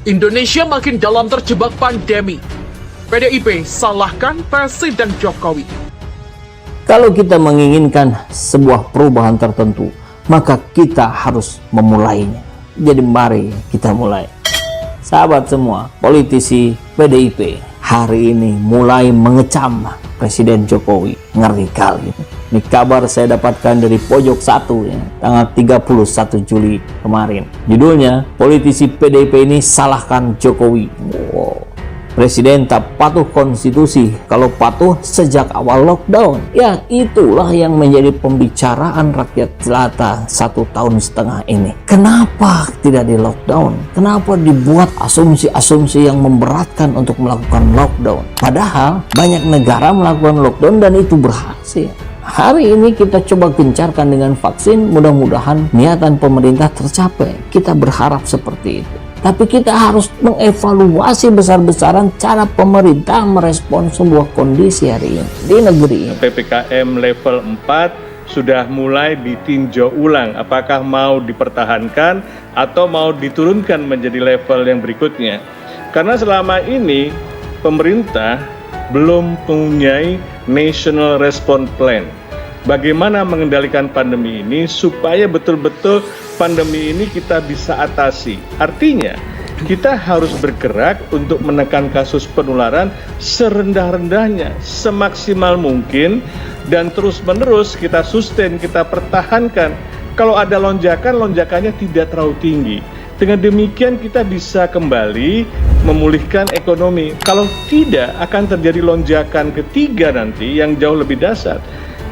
Indonesia makin dalam terjebak pandemi. PDIP salahkan Presiden Jokowi. Kalau kita menginginkan sebuah perubahan tertentu, maka kita harus memulainya. Jadi mari kita mulai. Sahabat semua, politisi PDIP hari ini mulai mengecam Presiden Jokowi. Ngeri kali. Ini kabar saya dapatkan dari Pojok 1 ya, tanggal 31 Juli kemarin. Judulnya, politisi PDIP ini salahkan Jokowi. Wow. Presiden tak patuh konstitusi kalau patuh sejak awal lockdown. Ya, itulah yang menjadi pembicaraan rakyat jelata 1,5 tahun ini. Kenapa tidak di lockdown? Kenapa dibuat asumsi-asumsi yang memberatkan untuk melakukan lockdown? Padahal banyak negara melakukan lockdown dan itu berhasil. Hari ini kita coba gencarkan dengan vaksin, mudah-mudahan niatan pemerintah tercapai. Kita berharap seperti itu. Tapi kita harus mengevaluasi besar-besaran cara pemerintah merespon sebuah kondisi hari ini di negeri ini. PPKM level 4 sudah mulai ditinjau ulang. Apakah mau dipertahankan atau mau diturunkan menjadi level yang berikutnya. Karena selama ini pemerintah belum mempunyai National Response Plan. Bagaimana mengendalikan pandemi ini supaya betul-betul pandemi ini kita bisa atasi. Artinya, kita harus bergerak untuk menekan kasus penularan serendah-rendahnya, semaksimal mungkin, dan terus-menerus kita sustain, kita pertahankan. Kalau ada lonjakan, lonjakannya tidak terlalu tinggi. Dengan demikian kita bisa kembali memulihkan ekonomi. Kalau tidak, akan terjadi lonjakan ketiga nanti yang jauh lebih dahsyat.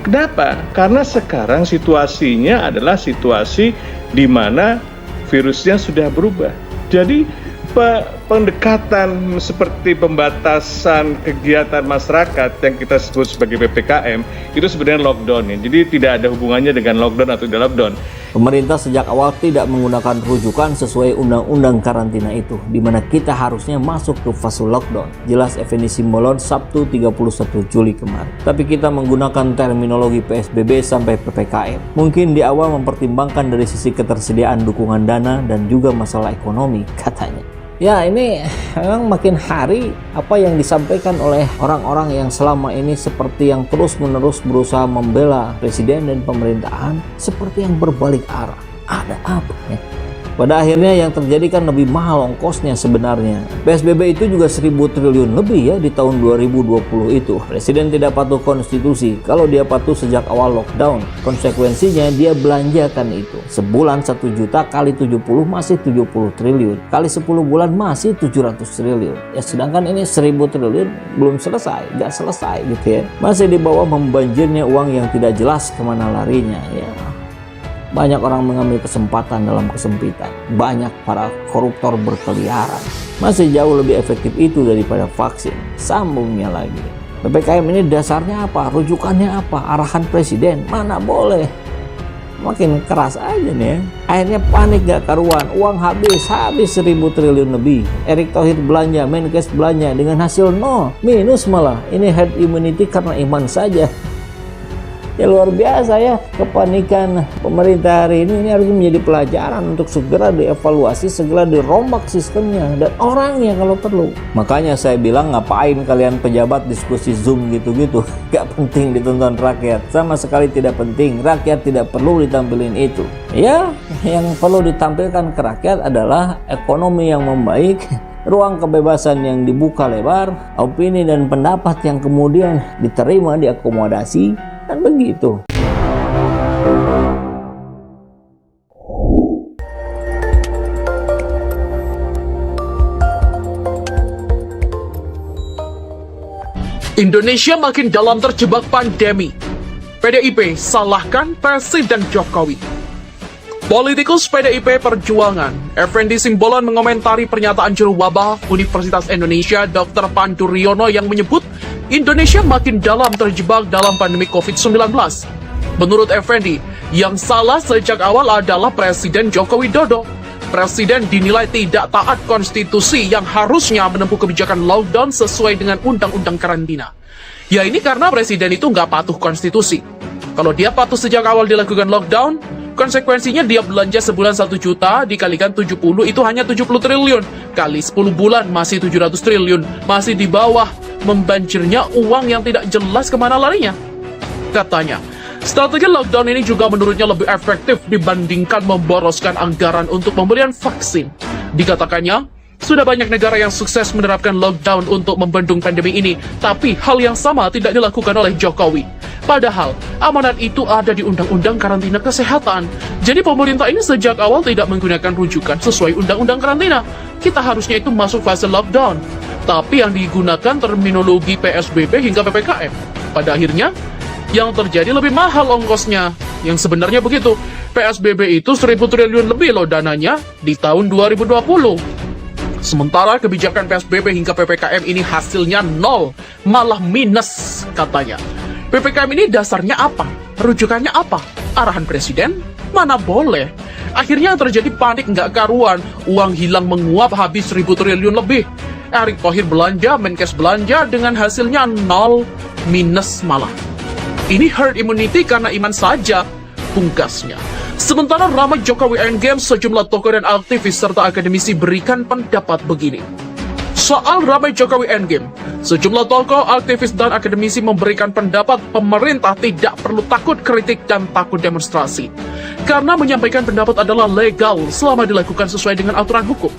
Kenapa? Karena sekarang situasinya adalah situasi di mana virusnya sudah berubah. Jadi pendekatan seperti pembatasan kegiatan masyarakat yang kita sebut sebagai PPKM itu sebenarnya lockdown ya. Jadi tidak ada hubungannya dengan lockdown atau tidak lockdown. Pemerintah sejak awal tidak menggunakan rujukan sesuai undang-undang karantina itu, di mana kita harusnya masuk ke fase lockdown. Jelas Effendi Simbolon Sabtu 31 Juli kemarin. Tapi kita menggunakan terminologi PSBB sampai PPKM. Mungkin di awal mempertimbangkan dari sisi ketersediaan dukungan dana dan juga masalah ekonomi, katanya. Ya, ini memang makin hari apa yang disampaikan oleh orang-orang yang selama ini seperti yang terus-menerus berusaha membela presiden dan pemerintahan seperti yang berbalik arah. Ada apa ya? Pada akhirnya yang terjadi kan lebih mahal ongkosnya sebenarnya. PSBB itu juga 1.000 triliun lebih ya di tahun 2020 itu. Presiden tidak patuh konstitusi. Kalau dia patuh sejak awal lockdown, konsekuensinya dia belanjakan itu. Sebulan 1 juta kali 70 masih 70 triliun. Kali 10 bulan masih 700 triliun. Ya sedangkan ini 1.000 triliun belum selesai, nggak selesai gitu ya. Masih di bawah membanjirnya uang yang tidak jelas kemana larinya ya. Banyak orang mengambil kesempatan dalam kesempitan. Banyak para koruptor berkeliaran. Masih jauh lebih efektif itu daripada vaksin. Sambungnya lagi. PPKM ini dasarnya apa? Rujukannya apa? Arahan presiden? Mana boleh. Makin keras aja nih ya. Akhirnya panik gak karuan. Uang habis 1.000 triliun lebih. Erick Thohir belanja, Menkes belanja. Dengan hasil nol. Minus malah. Ini herd immunity karena iman saja. Ya luar biasa ya, kepanikan pemerintah hari ini harus menjadi pelajaran untuk segera dievaluasi, segera dirombak sistemnya dan orangnya kalau perlu. Makanya saya bilang ngapain kalian pejabat diskusi Zoom gitu-gitu, gak penting ditonton rakyat, sama sekali tidak penting, rakyat tidak perlu ditampilin itu. Ya, yang perlu ditampilkan ke rakyat adalah ekonomi yang membaik, ruang kebebasan yang dibuka lebar, opini dan pendapat yang kemudian diterima, diakomodasi, kan begitu. Indonesia makin dalam terjebak pandemi. PDIP salahkan Presiden Jokowi. Politikus PDIP Perjuangan, Effendi Simbolon mengomentari pernyataan juru wabah Universitas Indonesia Dr. Pandu Riono yang menyebut Indonesia makin dalam terjebak dalam pandemi COVID-19. Menurut Effendi, yang salah sejak awal adalah Presiden Joko Widodo. Presiden dinilai tidak taat konstitusi yang harusnya menempuh kebijakan lockdown sesuai dengan undang-undang karantina. Ya ini karena Presiden itu nggak patuh konstitusi. Kalau dia patuh sejak awal dilakukan lockdown, Konsekuensinya dia belanja sebulan 1 juta, dikalikan 70 itu hanya 70 triliun. Kali 10 bulan masih 700 triliun. Masih di bawah membanjirnya uang yang tidak jelas kemana larinya. Katanya, strategi lockdown ini juga menurutnya lebih efektif dibandingkan memboroskan anggaran untuk pembelian vaksin. Dikatakannya, sudah banyak negara yang sukses menerapkan lockdown untuk membendung pandemi ini, tapi hal yang sama tidak dilakukan oleh Jokowi. Padahal, amanat itu ada di Undang-Undang Karantina Kesehatan. Jadi pemerintah ini sejak awal tidak menggunakan rujukan sesuai Undang-Undang Karantina. Kita harusnya itu masuk fase lockdown. Tapi yang digunakan terminologi PSBB hingga PPKM. Pada akhirnya, yang terjadi lebih mahal ongkosnya. Yang sebenarnya begitu, PSBB itu 1.000 triliun lebih loh dananya di tahun 2020. Sementara kebijakan PSBB hingga PPKM ini hasilnya nol, malah minus katanya. PPKM ini dasarnya apa? Rujukannya apa? Arahan presiden? Mana boleh. Akhirnya terjadi panik nggak karuan, uang hilang menguap habis 1.000 triliun lebih. Erick Thohir belanja, Menkes belanja dengan hasilnya nol, minus malah. Ini herd immunity karena iman saja, pungkasnya. Sementara ramai Jokowi Endgame, sejumlah tokoh dan aktivis serta akademisi berikan pendapat begini. Soal ramai Jokowi Endgame, sejumlah tokoh, aktivis, dan akademisi memberikan pendapat pemerintah tidak perlu takut kritik dan takut demonstrasi. Karena menyampaikan pendapat adalah legal selama dilakukan sesuai dengan aturan hukum.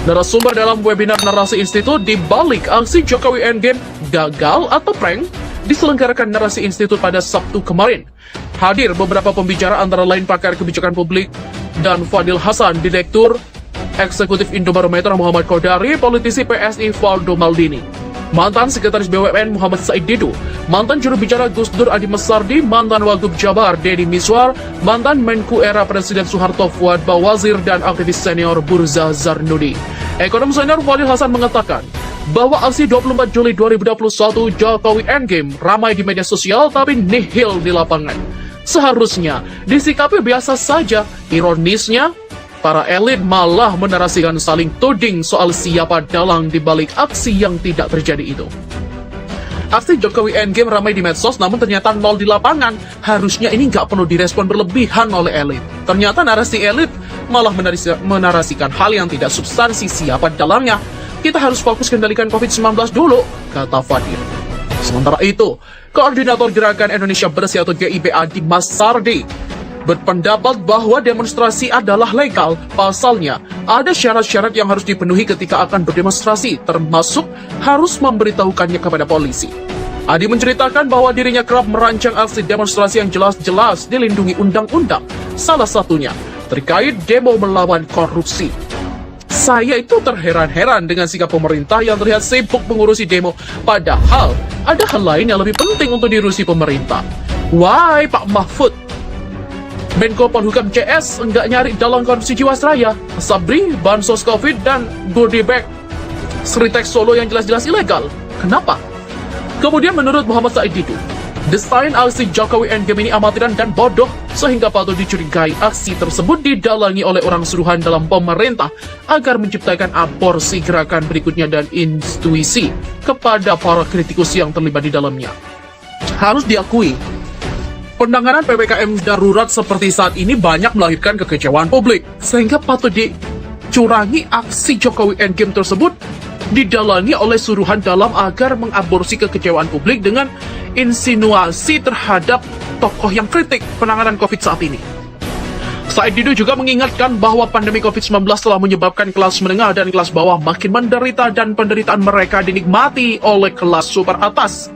Narasumber dalam webinar Narasi Institut di balik aksi Jokowi Endgame gagal atau prank diselenggarakan Narasi Institut pada Sabtu kemarin. Hadir beberapa pembicara antara lain pakar kebijakan publik dan Fadil Hasan, Direktur Eksekutif Indobarometer Muhammad Kodari, politisi PSI Valdo Maldini, mantan Sekretaris BUMN Muhammad Said Didu, mantan juru bicara Gus Dur Adi Mesardi, mantan Wagub Jabar Deddy Miswar, mantan Menku era Presiden Soeharto Fuad Bawazir, dan aktivis senior Burza Zarnudi. Ekonom senior Fadil Hasan mengatakan bahwa aksi 24 Juli 2021 Jokowi Endgame ramai di media sosial tapi nihil di lapangan. Seharusnya disikapi biasa saja. Ironisnya, para elit malah menarasikan saling tuding soal siapa dalang di balik aksi yang tidak terjadi itu. Aksi Jokowi Endgame ramai di medsos namun ternyata nol di lapangan. Harusnya ini nggak perlu direspon berlebihan oleh elit. Ternyata narasi elit malah menarasikan hal yang tidak substansi siapa dalangnya. Kita harus fokus kendalikan COVID-19 dulu, kata Fadil. Sementara itu, Koordinator Gerakan Indonesia Bersih atau GIBA Dimas Sardi berpendapat bahwa demonstrasi adalah legal. Pasalnya, ada syarat-syarat yang harus dipenuhi ketika akan berdemonstrasi, termasuk harus memberitahukannya kepada polisi. Adi menceritakan bahwa dirinya kerap merancang aksi demonstrasi yang jelas-jelas dilindungi undang-undang. Salah satunya terkait demo melawan korupsi. Saya itu terheran-heran dengan sikap pemerintah yang terlihat sibuk mengurusi demo, padahal ada hal lain yang lebih penting untuk diurusi pemerintah. Why Pak Mahfud? Menko Polhukam CS enggak nyari dalang korupsi Jiwasraya, Sabri, Bansos Covid, dan goodie bag Sritek Solo yang jelas-jelas ilegal. Kenapa? Kemudian menurut Muhammad Said Didu, desain aksi Jokowi Endgame ini amatiran dan bodoh, sehingga patut dicurigai aksi tersebut didalangi oleh orang suruhan dalam pemerintah agar menciptakan aborsi gerakan berikutnya dan intuisi kepada para kritikus yang terlibat di dalamnya. Harus diakui, penanganan PPKM darurat seperti saat ini banyak melahirkan kekecewaan publik, sehingga patut dicurangi aksi Jokowi Endgame tersebut didalangi oleh suruhan dalam agar mengaborsi kekecewaan publik dengan insinuasi terhadap tokoh yang kritik penanganan COVID saat ini. Said Didu juga mengingatkan bahwa pandemi COVID-19 telah menyebabkan kelas menengah dan kelas bawah makin menderita dan penderitaan mereka dinikmati oleh kelas super atas.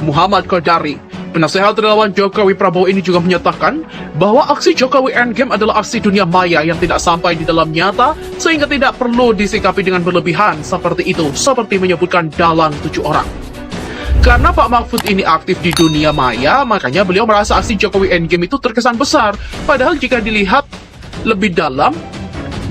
Muhammad Kodari, penasehat relawan Jokowi Prabowo ini juga menyatakan bahwa aksi Jokowi Endgame adalah aksi dunia maya yang tidak sampai di dalam nyata sehingga tidak perlu disikapi dengan berlebihan seperti itu, seperti menyebutkan dalang 7 orang. Karena Pak Mahfud ini aktif di dunia maya, makanya beliau merasa aksi Jokowi Endgame itu terkesan besar. Padahal jika dilihat lebih dalam,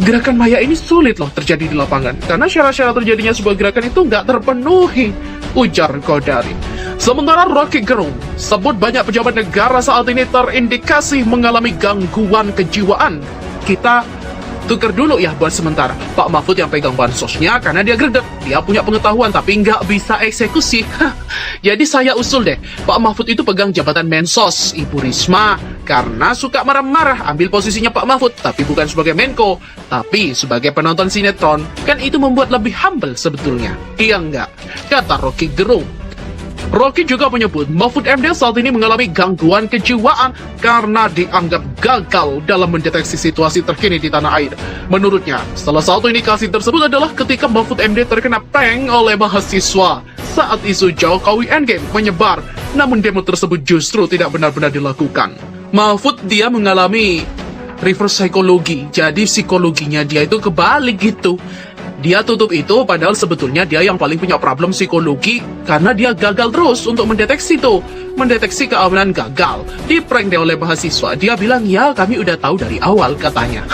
gerakan maya ini sulit loh terjadi di lapangan. Karena syarat-syarat terjadinya sebuah gerakan itu nggak terpenuhi, ujar Kodari. Sementara Rocky Gerung sebut banyak pejabat negara saat ini terindikasi mengalami gangguan kejiwaan. Kita tuker dulu ya buat sementara. Pak Mahfud yang pegang bansosnya karena dia gredek. Dia punya pengetahuan tapi nggak bisa eksekusi. Jadi saya usul deh, Pak Mahfud itu pegang jabatan Mensos, Ibu Risma karena suka marah-marah ambil posisinya Pak Mahfud, tapi bukan sebagai Menko, tapi sebagai penonton sinetron. Kan itu membuat lebih humble sebetulnya. Iya enggak? Kata Rocky Gerung. Rocky juga menyebut Mahfud MD saat ini mengalami gangguan kejiwaan karena dianggap gagal dalam mendeteksi situasi terkini di tanah air. Menurutnya, salah satu indikasi tersebut adalah ketika Mahfud MD terkena prank oleh mahasiswa saat isu Jokowi Endgame menyebar, namun demo tersebut justru tidak benar-benar dilakukan. Mahfud dia mengalami reverse psikologi, jadi psikologinya dia itu kebalik gitu. Dia tutup itu, padahal sebetulnya dia yang paling punya problem psikologi karena dia gagal terus untuk mendeteksi keamanan gagal. Di prank dia oleh mahasiswa, dia bilang, ya kami udah tahu dari awal katanya.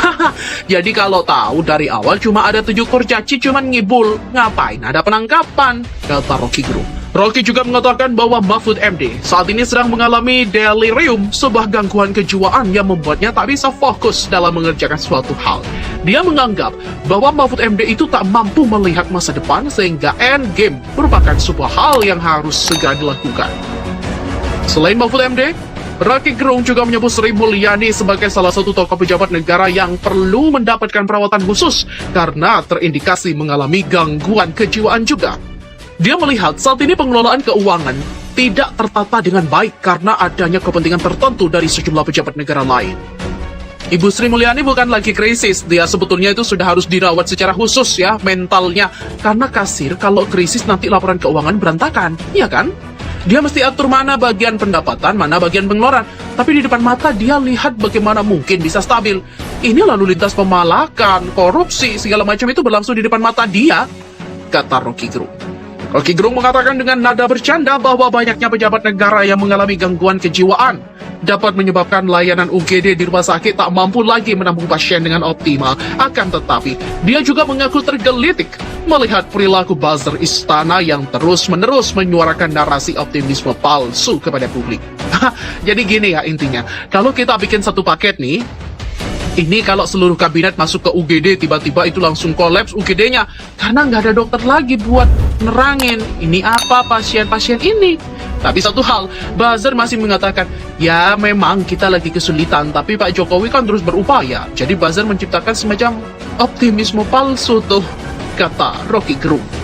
Jadi kalau tahu dari awal cuma ada 7 kurcaci cuman ngibul, ngapain ada penangkapan, kata Rocky Gerung. Rocky juga mengatakan bahwa Mahfud MD saat ini sedang mengalami delirium, sebuah gangguan kejiwaan yang membuatnya tak bisa fokus dalam mengerjakan suatu hal. Dia menganggap bahwa Mahfud MD itu tak mampu melihat masa depan sehingga endgame merupakan sebuah hal yang harus segera dilakukan. Selain Mahfud MD, Rocky Gerung juga menyebut Sri Mulyani sebagai salah satu tokoh pejabat negara yang perlu mendapatkan perawatan khusus karena terindikasi mengalami gangguan kejiwaan juga. Dia melihat saat ini pengelolaan keuangan tidak tertata dengan baik karena adanya kepentingan tertentu dari sejumlah pejabat negara lain. Ibu Sri Mulyani bukan lagi krisis, dia sebetulnya itu sudah harus dirawat secara khusus ya, mentalnya. Karena kasir kalau krisis nanti laporan keuangan berantakan, iya kan? Dia mesti atur mana bagian pendapatan, mana bagian pengeluaran. Tapi di depan mata dia lihat bagaimana mungkin bisa stabil. Ini lalu lintas pemalakan, korupsi, segala macam itu berlangsung di depan mata dia, kata Rocky Gerung. Rocky Gerung mengatakan dengan nada bercanda bahwa banyaknya pejabat negara yang mengalami gangguan kejiwaan dapat menyebabkan layanan UGD di rumah sakit tak mampu lagi menampung pasien dengan optimal. Akan tetapi, dia juga mengaku tergelitik melihat perilaku buzzer istana yang terus-menerus menyuarakan narasi optimisme palsu kepada publik. Jadi gini ya intinya, kalau kita bikin satu paket nih, ini kalau seluruh kabinet masuk ke UGD, tiba-tiba itu langsung kolaps UGD-nya. Karena nggak ada dokter lagi buat nerangin, ini apa pasien-pasien ini. Tapi satu hal, buzzer masih mengatakan, ya memang kita lagi kesulitan, tapi Pak Jokowi kan terus berupaya. Jadi buzzer menciptakan semacam optimisme palsu tuh, kata Rocky Gerung.